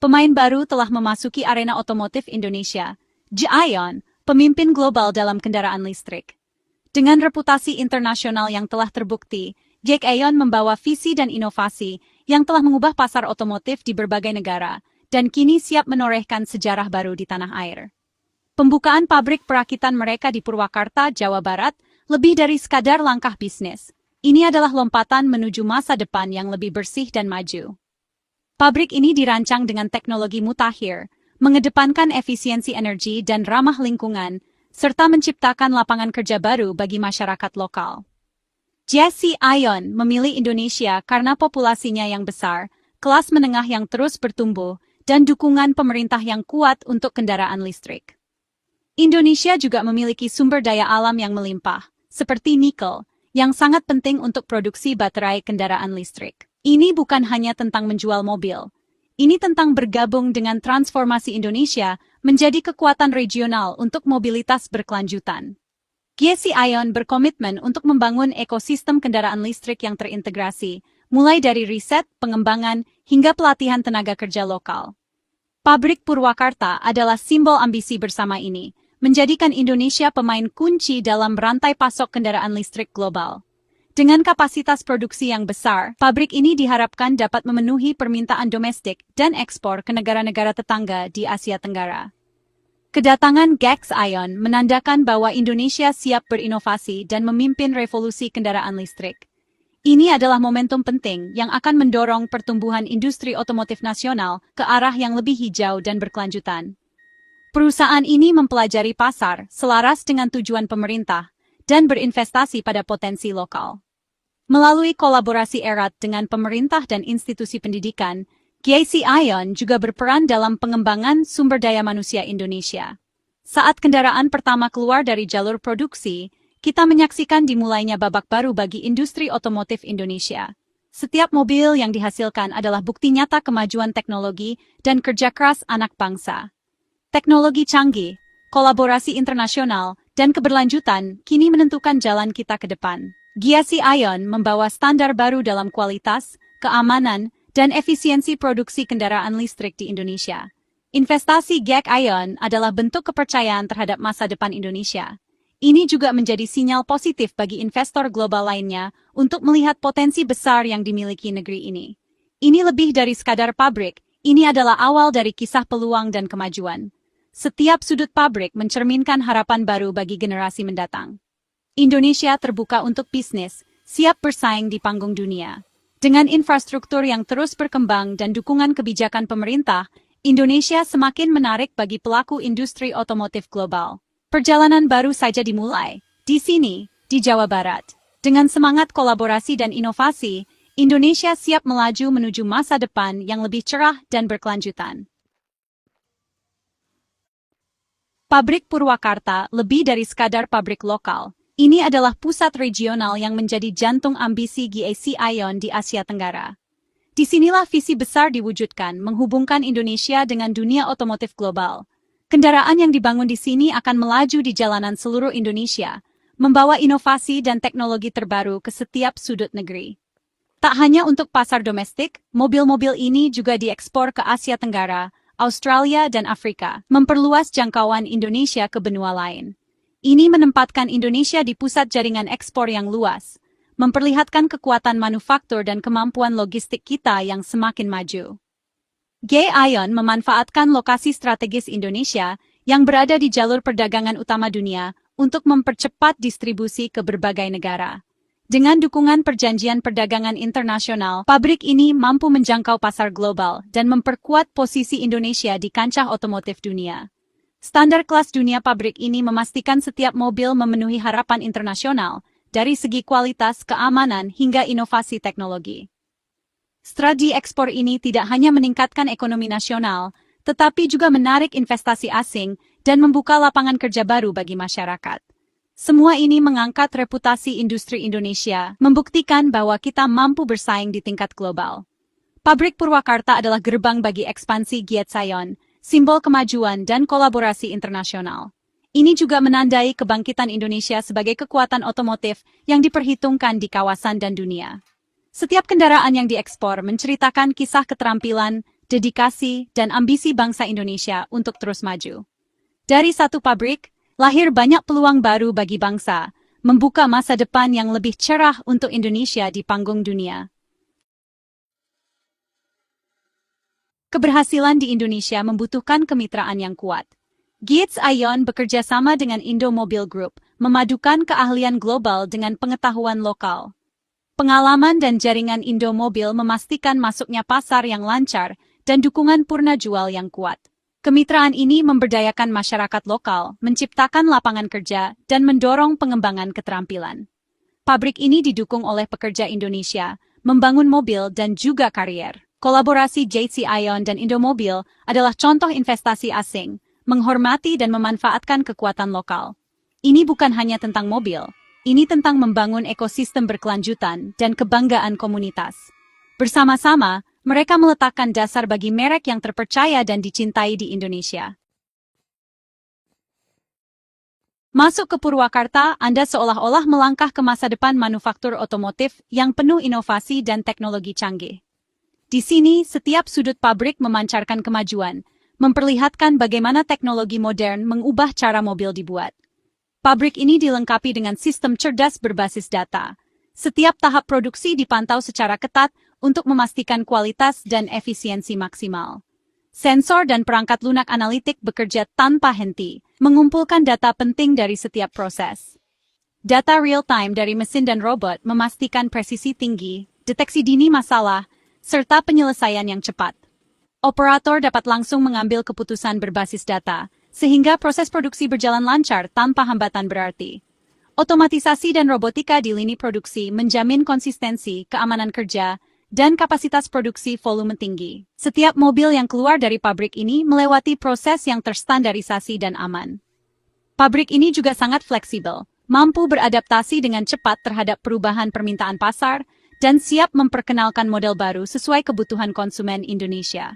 pemain baru telah memasuki arena otomotif Indonesia. Giayon, pemimpin global dalam kendaraan listrik. Dengan reputasi internasional yang telah terbukti, Giayon membawa visi dan inovasi yang telah mengubah pasar otomotif di berbagai negara, dan kini siap menorehkan sejarah baru di tanah air. Pembukaan pabrik perakitan mereka di Purwakarta, Jawa Barat, lebih dari sekadar langkah bisnis. Ini adalah lompatan menuju masa depan yang lebih bersih dan maju. Pabrik ini dirancang dengan teknologi mutakhir, mengedepankan efisiensi energi dan ramah lingkungan, serta menciptakan lapangan kerja baru bagi masyarakat lokal. Giayon memilih Indonesia karena populasinya yang besar, kelas menengah yang terus bertumbuh, dan dukungan pemerintah yang kuat untuk kendaraan listrik. Indonesia juga memiliki sumber daya alam yang melimpah, seperti nikel, yang sangat penting untuk produksi baterai kendaraan listrik. Ini bukan hanya tentang menjual mobil. Ini tentang bergabung dengan transformasi Indonesia menjadi kekuatan regional untuk mobilitas berkelanjutan. Giayon berkomitmen untuk membangun ekosistem kendaraan listrik yang terintegrasi, mulai dari riset, pengembangan, hingga pelatihan tenaga kerja lokal. Pabrik Purwakarta adalah simbol ambisi bersama ini, menjadikan Indonesia pemain kunci dalam rantai pasok kendaraan listrik global. Dengan kapasitas produksi yang besar, pabrik ini diharapkan dapat memenuhi permintaan domestik dan ekspor ke negara-negara tetangga di Asia Tenggara. Kedatangan Giayon menandakan bahwa Indonesia siap berinovasi dan memimpin revolusi kendaraan listrik. Ini adalah momentum penting yang akan mendorong pertumbuhan industri otomotif nasional ke arah yang lebih hijau dan berkelanjutan. Perusahaan ini mempelajari pasar selaras dengan tujuan pemerintah dan berinvestasi pada potensi lokal. Melalui kolaborasi erat dengan pemerintah dan institusi pendidikan, Giayon juga berperan dalam pengembangan sumber daya manusia Indonesia. Saat kendaraan pertama keluar dari jalur produksi, kita menyaksikan dimulainya babak baru bagi industri otomotif Indonesia. Setiap mobil yang dihasilkan adalah bukti nyata kemajuan teknologi dan kerja keras anak bangsa. Teknologi canggih, kolaborasi internasional, dan keberlanjutan kini menentukan jalan kita ke depan. Giayon membawa standar baru dalam kualitas, keamanan, dan efisiensi produksi kendaraan listrik di Indonesia. Investasi Giayon adalah bentuk kepercayaan terhadap masa depan Indonesia. Ini juga menjadi sinyal positif bagi investor global lainnya untuk melihat potensi besar yang dimiliki negeri ini. Ini lebih dari sekadar pabrik, ini adalah awal dari kisah peluang dan kemajuan. Setiap sudut pabrik mencerminkan harapan baru bagi generasi mendatang. Indonesia terbuka untuk bisnis, siap bersaing di panggung dunia. Dengan infrastruktur yang terus berkembang dan dukungan kebijakan pemerintah, Indonesia semakin menarik bagi pelaku industri otomotif global. Perjalanan baru saja dimulai, di sini, di Jawa Barat. Dengan semangat kolaborasi dan inovasi, Indonesia siap melaju menuju masa depan yang lebih cerah dan berkelanjutan. Pabrik Purwakarta lebih dari sekadar pabrik lokal. Ini adalah pusat regional yang menjadi jantung ambisi Giayon di Asia Tenggara. Disinilah visi besar diwujudkan, menghubungkan Indonesia dengan dunia otomotif global. Kendaraan yang dibangun di sini akan melaju di jalanan seluruh Indonesia, membawa inovasi dan teknologi terbaru ke setiap sudut negeri. Tak hanya untuk pasar domestik, mobil-mobil ini juga diekspor ke Asia Tenggara, Australia, dan Afrika, memperluas jangkauan Indonesia ke benua lain. Ini menempatkan Indonesia di pusat jaringan ekspor yang luas, memperlihatkan kekuatan manufaktur dan kemampuan logistik kita yang semakin maju. Giayon memanfaatkan lokasi strategis Indonesia yang berada di jalur perdagangan utama dunia untuk mempercepat distribusi ke berbagai negara. Dengan dukungan perjanjian perdagangan internasional, pabrik ini mampu menjangkau pasar global dan memperkuat posisi Indonesia di kancah otomotif dunia. Standar kelas dunia pabrik ini memastikan setiap mobil memenuhi harapan internasional, dari segi kualitas, keamanan, hingga inovasi teknologi. Strategi ekspor ini tidak hanya meningkatkan ekonomi nasional, tetapi juga menarik investasi asing dan membuka lapangan kerja baru bagi masyarakat. Semua ini mengangkat reputasi industri Indonesia, membuktikan bahwa kita mampu bersaing di tingkat global. Pabrik Purwakarta adalah gerbang bagi ekspansi Giayon, simbol kemajuan dan kolaborasi internasional. Ini juga menandai kebangkitan Indonesia sebagai kekuatan otomotif yang diperhitungkan di kawasan dan dunia. Setiap kendaraan yang diekspor menceritakan kisah keterampilan, dedikasi, dan ambisi bangsa Indonesia untuk terus maju. Dari satu pabrik, lahir banyak peluang baru bagi bangsa, membuka masa depan yang lebih cerah untuk Indonesia di panggung dunia. Keberhasilan di Indonesia membutuhkan kemitraan yang kuat. Giants Ion bekerja sama dengan Indomobil Group, memadukan keahlian global dengan pengetahuan lokal. Pengalaman dan jaringan Indomobil memastikan masuknya pasar yang lancar dan dukungan purna jual yang kuat. Kemitraan ini memberdayakan masyarakat lokal, menciptakan lapangan kerja, dan mendorong pengembangan keterampilan. Pabrik ini didukung oleh pekerja Indonesia, membangun mobil dan juga karier. Kolaborasi JC Ion dan Indomobil adalah contoh investasi asing, menghormati dan memanfaatkan kekuatan lokal. Ini bukan hanya tentang mobil, ini tentang membangun ekosistem berkelanjutan dan kebanggaan komunitas. Bersama-sama, mereka meletakkan dasar bagi merek yang terpercaya dan dicintai di Indonesia. Masuk ke Purwakarta, Anda seolah-olah melangkah ke masa depan manufaktur otomotif yang penuh inovasi dan teknologi canggih. Di sini, setiap sudut pabrik memancarkan kemajuan, memperlihatkan bagaimana teknologi modern mengubah cara mobil dibuat. Pabrik ini dilengkapi dengan sistem cerdas berbasis data. Setiap tahap produksi dipantau secara ketat untuk memastikan kualitas dan efisiensi maksimal. Sensor dan perangkat lunak analitik bekerja tanpa henti, mengumpulkan data penting dari setiap proses. Data real-time dari mesin dan robot memastikan presisi tinggi, deteksi dini masalah, serta penyelesaian yang cepat. Operator dapat langsung mengambil keputusan berbasis data, sehingga proses produksi berjalan lancar tanpa hambatan berarti. Otomatisasi dan robotika di lini produksi menjamin konsistensi, keamanan kerja, dan kapasitas produksi volume tinggi. Setiap mobil yang keluar dari pabrik ini melewati proses yang terstandarisasi dan aman. Pabrik ini juga sangat fleksibel, mampu beradaptasi dengan cepat terhadap perubahan permintaan pasar, dan siap memperkenalkan model baru sesuai kebutuhan konsumen Indonesia.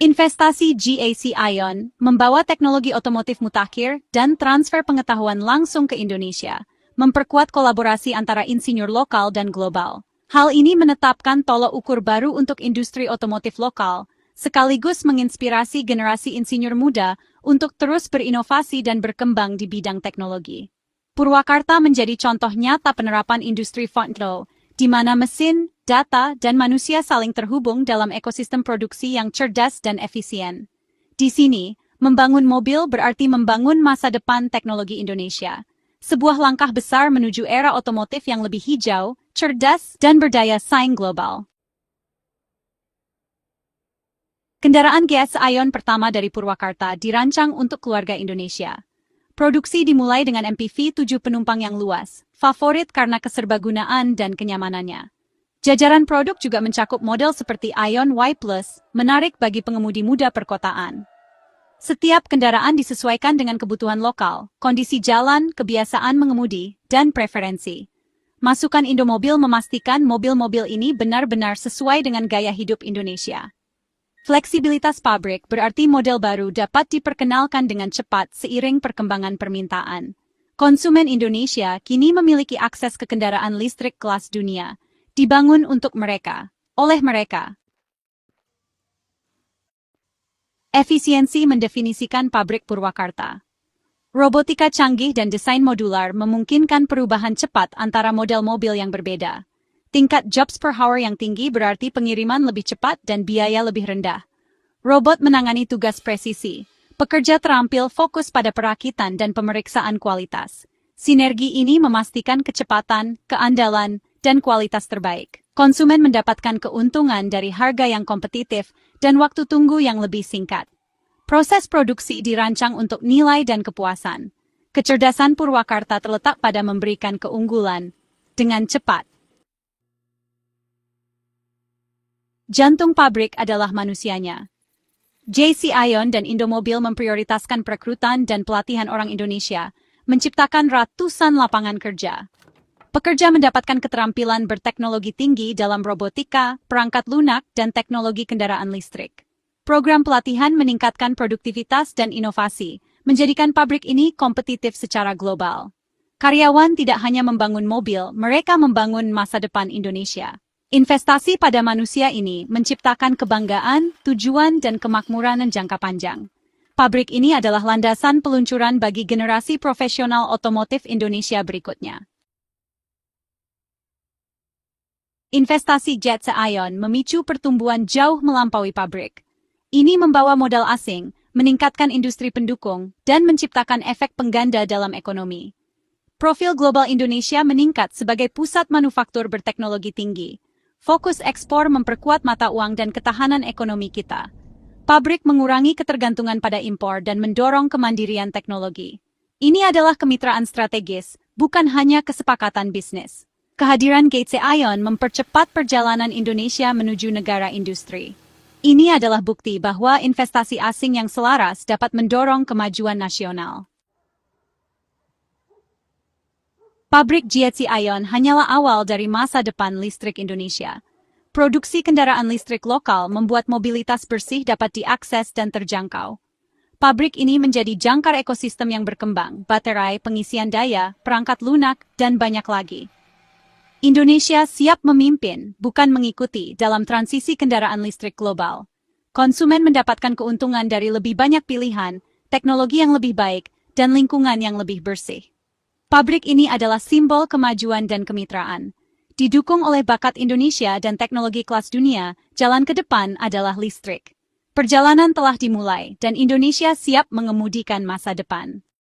Investasi GAC Ion membawa teknologi otomotif mutakhir dan transfer pengetahuan langsung ke Indonesia, memperkuat kolaborasi antara insinyur lokal dan global. Hal ini menetapkan tolok ukur baru untuk industri otomotif lokal, sekaligus menginspirasi generasi insinyur muda untuk terus berinovasi dan berkembang di bidang teknologi. Purwakarta menjadi contoh nyata penerapan industri 4.0, di mana mesin, data, dan manusia saling terhubung dalam ekosistem produksi yang cerdas dan efisien. Di sini, membangun mobil berarti membangun masa depan teknologi Indonesia. Sebuah langkah besar menuju era otomotif yang lebih hijau, cerdas, dan berdaya saing global. Kendaraan GAC Ion pertama dari Purwakarta dirancang untuk keluarga Indonesia. Produksi dimulai dengan MPV 7 penumpang yang luas, favorit karena keserbagunaan dan kenyamanannya. Jajaran produk juga mencakup model seperti Ion Y+, menarik bagi pengemudi muda perkotaan. Setiap kendaraan disesuaikan dengan kebutuhan lokal, kondisi jalan, kebiasaan mengemudi, dan preferensi. Masukan Indomobil memastikan mobil-mobil ini benar-benar sesuai dengan gaya hidup Indonesia. Fleksibilitas pabrik berarti model baru dapat diperkenalkan dengan cepat seiring perkembangan permintaan. Konsumen Indonesia kini memiliki akses ke kendaraan listrik kelas dunia, dibangun untuk mereka, oleh mereka. Efisiensi mendefinisikan pabrik Purwakarta. Robotika canggih dan desain modular memungkinkan perubahan cepat antara model mobil yang berbeda. Tingkat jobs per hour yang tinggi berarti pengiriman lebih cepat dan biaya lebih rendah. Robot menangani tugas presisi. Pekerja terampil fokus pada perakitan dan pemeriksaan kualitas. Sinergi ini memastikan kecepatan, keandalan, dan kualitas terbaik. Konsumen mendapatkan keuntungan dari harga yang kompetitif dan waktu tunggu yang lebih singkat. Proses produksi dirancang untuk nilai dan kepuasan. Kecerdasan Purwakarta terletak pada memberikan keunggulan dengan cepat. Jantung pabrik adalah manusianya. JC Ion dan Indomobil memprioritaskan perekrutan dan pelatihan orang Indonesia, menciptakan ratusan lapangan kerja. Pekerja mendapatkan keterampilan berteknologi tinggi dalam robotika, perangkat lunak, dan teknologi kendaraan listrik. Program pelatihan meningkatkan produktivitas dan inovasi, menjadikan pabrik ini kompetitif secara global. Karyawan tidak hanya membangun mobil, mereka membangun masa depan Indonesia. Investasi pada manusia ini menciptakan kebanggaan, tujuan, dan kemakmuran jangka panjang. Pabrik ini adalah landasan peluncuran bagi generasi profesional otomotif Indonesia berikutnya. Investasi Jet Ion memicu pertumbuhan jauh melampaui pabrik. Ini membawa modal asing, meningkatkan industri pendukung, dan menciptakan efek pengganda dalam ekonomi. Profil global Indonesia meningkat sebagai pusat manufaktur berteknologi tinggi. Fokus ekspor memperkuat mata uang dan ketahanan ekonomi kita. Pabrik mengurangi ketergantungan pada impor dan mendorong kemandirian teknologi. Ini adalah kemitraan strategis, bukan hanya kesepakatan bisnis. Kehadiran GC Ion mempercepat perjalanan Indonesia menuju negara industri. Ini adalah bukti bahwa investasi asing yang selaras dapat mendorong kemajuan nasional. Pabrik GC Ion hanyalah awal dari masa depan listrik Indonesia. Produksi kendaraan listrik lokal membuat mobilitas bersih dapat diakses dan terjangkau. Pabrik ini menjadi jangkar ekosistem yang berkembang, baterai, pengisian daya, perangkat lunak, dan banyak lagi. Indonesia siap memimpin, bukan mengikuti, dalam transisi kendaraan listrik global. Konsumen mendapatkan keuntungan dari lebih banyak pilihan, teknologi yang lebih baik, dan lingkungan yang lebih bersih. Pabrik ini adalah simbol kemajuan dan kemitraan. Didukung oleh bakat Indonesia dan teknologi kelas dunia, jalan ke depan adalah listrik. Perjalanan telah dimulai, dan Indonesia siap mengemudikan masa depan.